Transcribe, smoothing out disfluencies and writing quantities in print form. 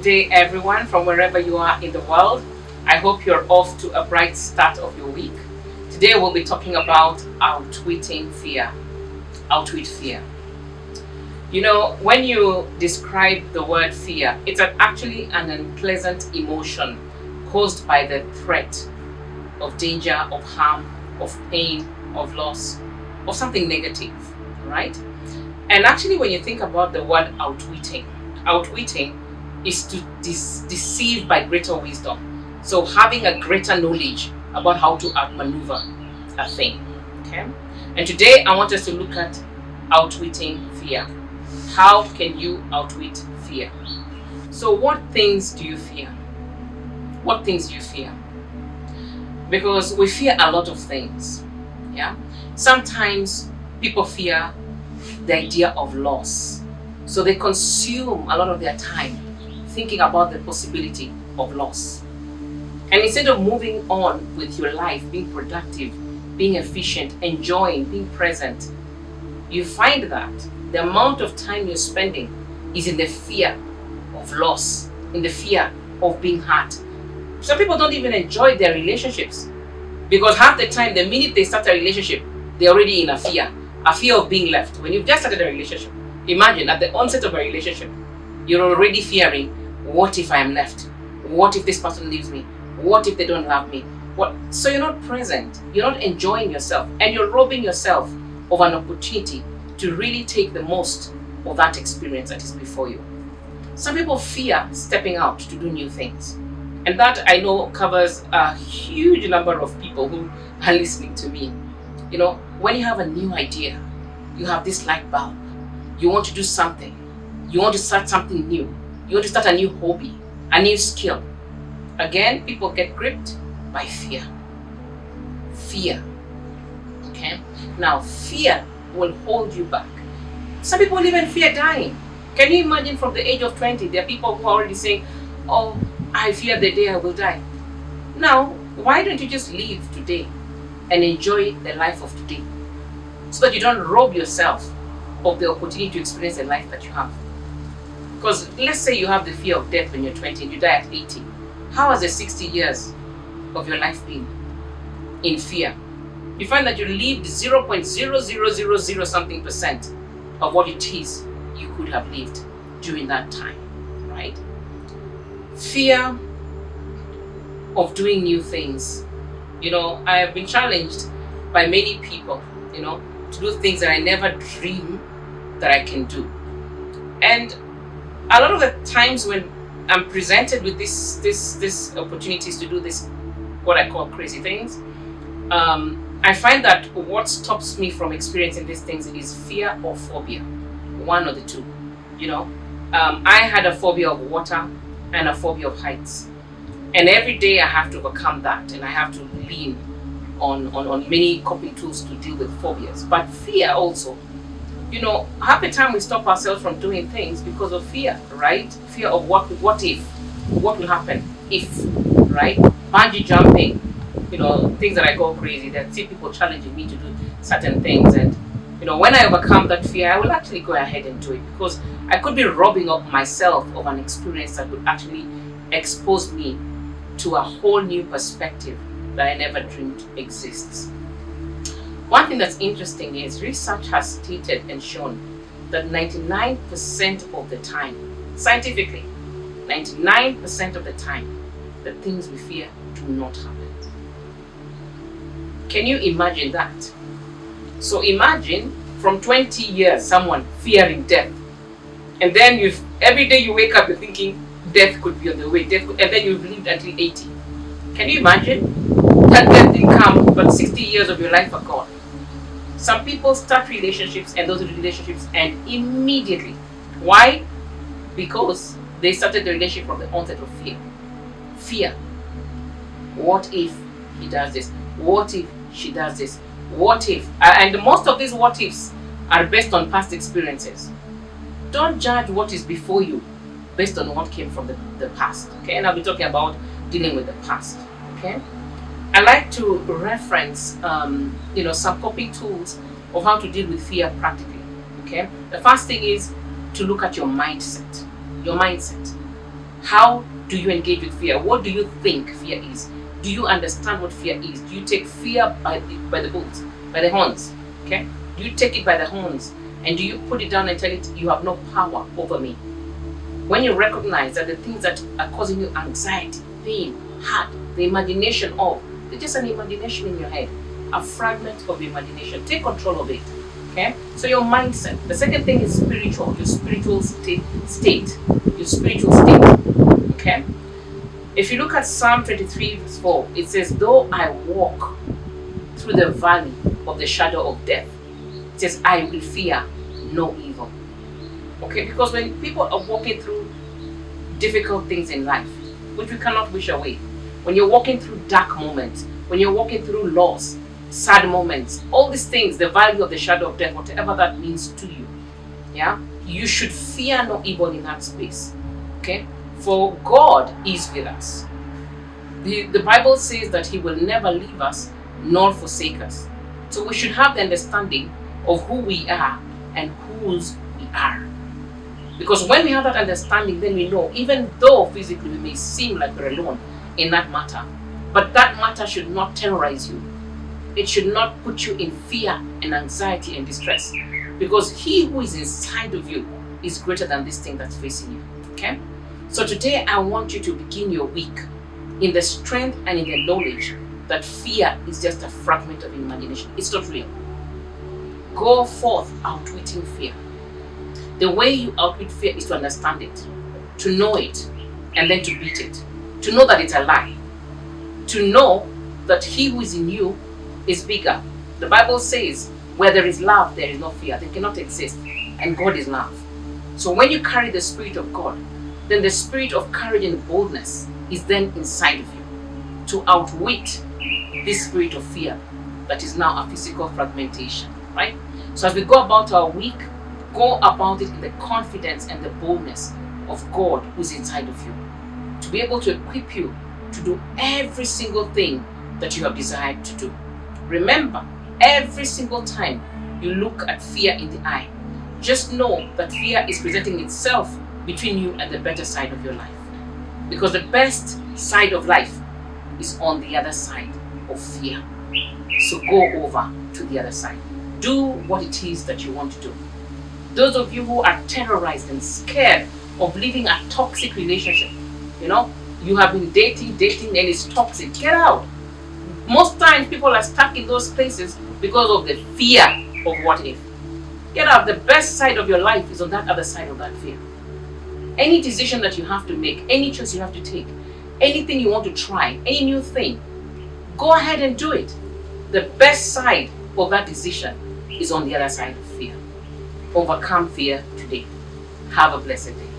day, everyone, from wherever you are in the world. I hope you're off to a bright start of your week. Today we'll be talking about outwitting fear. Outwit fear. You know, when you describe the word fear, it's actually an unpleasant emotion caused by the threat of danger, of harm, of pain, of loss, of something negative, right? And actually, when you think about the word outwitting is to deceive by greater wisdom. So having a greater knowledge about how to outmaneuver a thing, okay? And today I want us to look at outwitting fear. How can you outwit fear? So what things do you fear? What things do you fear? Because we fear a lot of things, yeah? Sometimes people fear the idea of loss. So they consume a lot of their time thinking about the possibility of loss. And instead of moving on with your life, being productive, being efficient, enjoying, being present, you find that the amount of time you're spending is in the fear of loss, in the fear of being hurt. Some people don't even enjoy their relationships because half the time, the minute they start a relationship, they're already in a fear of being left. When you've just started a relationship, imagine at the onset of a relationship, you're already fearing, what if I am left? What if this person leaves me? What if they don't love me? So you're not present, you're not enjoying yourself, and you're robbing yourself of an opportunity to really take the most of that experience that is before you. Some people fear stepping out to do new things. And that I know covers a huge number of people who are listening to me. You know, when you have a new idea, you have this light bulb, you want to do something, you want to start something new, you want to start a new hobby, a new skill. Again, people get gripped by fear. Fear. Okay? Now, fear will hold you back. Some people even fear dying. Can you imagine from the age of 20, there are people who are already saying, oh, I fear the day I will die. Now, why don't you just live today and enjoy the life of today so that you don't rob yourself of the opportunity to experience the life that you have? Because let's say you have the fear of death when you're 20 and you die at 80. How has the 60 years of your life been in fear? You find that you lived 0.0000 something percent of what it is you could have lived during that time, right? Fear of doing new things. You know, I have been challenged by many people, you know, to do things that I never dream that I can do. And a lot of the times when I'm presented with this opportunities to do this, what I call crazy things, I find that what stops me from experiencing these things is fear or phobia, one of the two. You know, I had a phobia of water and a phobia of heights, and every day I have to overcome that, and I have to lean on many coping tools to deal with phobias. But fear also, you know, half the time we stop ourselves from doing things because of fear, right? Fear of what if, what will happen if, right? Bungee jumping, you know, things that I go crazy, that see people challenging me to do certain things. And, you know, when I overcome that fear, I will actually go ahead and do it because I could be robbing up myself of an experience that would actually expose me to a whole new perspective that I never dreamed exists. One thing that's interesting is research has stated and shown that 99% of the time, scientifically, 99% of the time, the things we fear do not happen. Can you imagine that? So imagine from 20 years someone fearing death, and then every day you wake up you're thinking death could be on the way, and then you've lived until 80. Can you imagine? That death didn't come, but 60 years of your life are gone. Some people start relationships and those relationships end immediately. Why? Because they started the relationship from the onset of fear. Fear. What if he does this? What if she does this? What if? And most of these what ifs are based on past experiences. Don't judge what is before you based on what came from the past. Okay, and I'll be talking about dealing with the past. Okay, I like to reference some coping tools of how to deal with fear practically. Okay, the first thing is to look at your mindset. Your mindset. How do you engage with fear? What do you think fear is? Do you understand what fear is? Do you take fear by the bulls, by the horns? Okay? Do you take it by the horns and do you put it down and tell it you have no power over me? When you recognize that the things that are causing you anxiety, pain, hurt, the imagination of, they're just an imagination in your head, a fragment of your imagination. Take control of it. Okay? So your mindset. The second thing is spiritual, your spiritual state. Your spiritual state. Okay? If you look at Psalm 23 verse 4, it says, though I walk through the valley of the shadow of death, it says, I will fear no evil. Okay, because when people are walking through difficult things in life, which we cannot wish away, when you're walking through dark moments, when you're walking through loss, sad moments, all these things, the value of the shadow of death, whatever that means to you, yeah, you should fear no evil in that space. Okay, for God is with us. The Bible says that He will never leave us nor forsake us. So we should have the understanding of who we are and whose we are. Because when we have that understanding, then we know, even though physically we may seem like we're alone in that matter, but that matter should not terrorize you. It should not put you in fear and anxiety and distress. Because He who is inside of you is greater than this thing that's facing you. Okay? So today I want you to begin your week in the strength and in the knowledge that fear is just a fragment of imagination. It's not real. Go forth outwitting fear. The way you outwit fear is to understand it, to know it, and then to beat it. To know that it's a lie. To know that He who is in you is bigger. The Bible says, where there is love, there is no fear. They cannot exist. And God is love. So when you carry the Spirit of God, then the spirit of courage and boldness is then inside of you to outwit this spirit of fear that is now a physical fragmentation, right? So as we go about our week, go about it in the confidence and the boldness of God who's inside of you, to be able to equip you to do every single thing that you have desired to do. Remember, every single time you look at fear in the eye, just know that fear is presenting itself between you and the better side of your life. Because the best side of life is on the other side of fear. So go over to the other side. Do what it is that you want to do. Those of you who are terrorized and scared of living a toxic relationship, you have been dating and it's toxic, get out. Most times people are stuck in those places because of the fear of what if. Get out. The best side of your life is on that other side of that fear. Any decision that you have to make, any choice you have to take, anything you want to try, any new thing, go ahead and do it. The best side of that decision is on the other side of fear. Overcome fear today. Have a blessed day.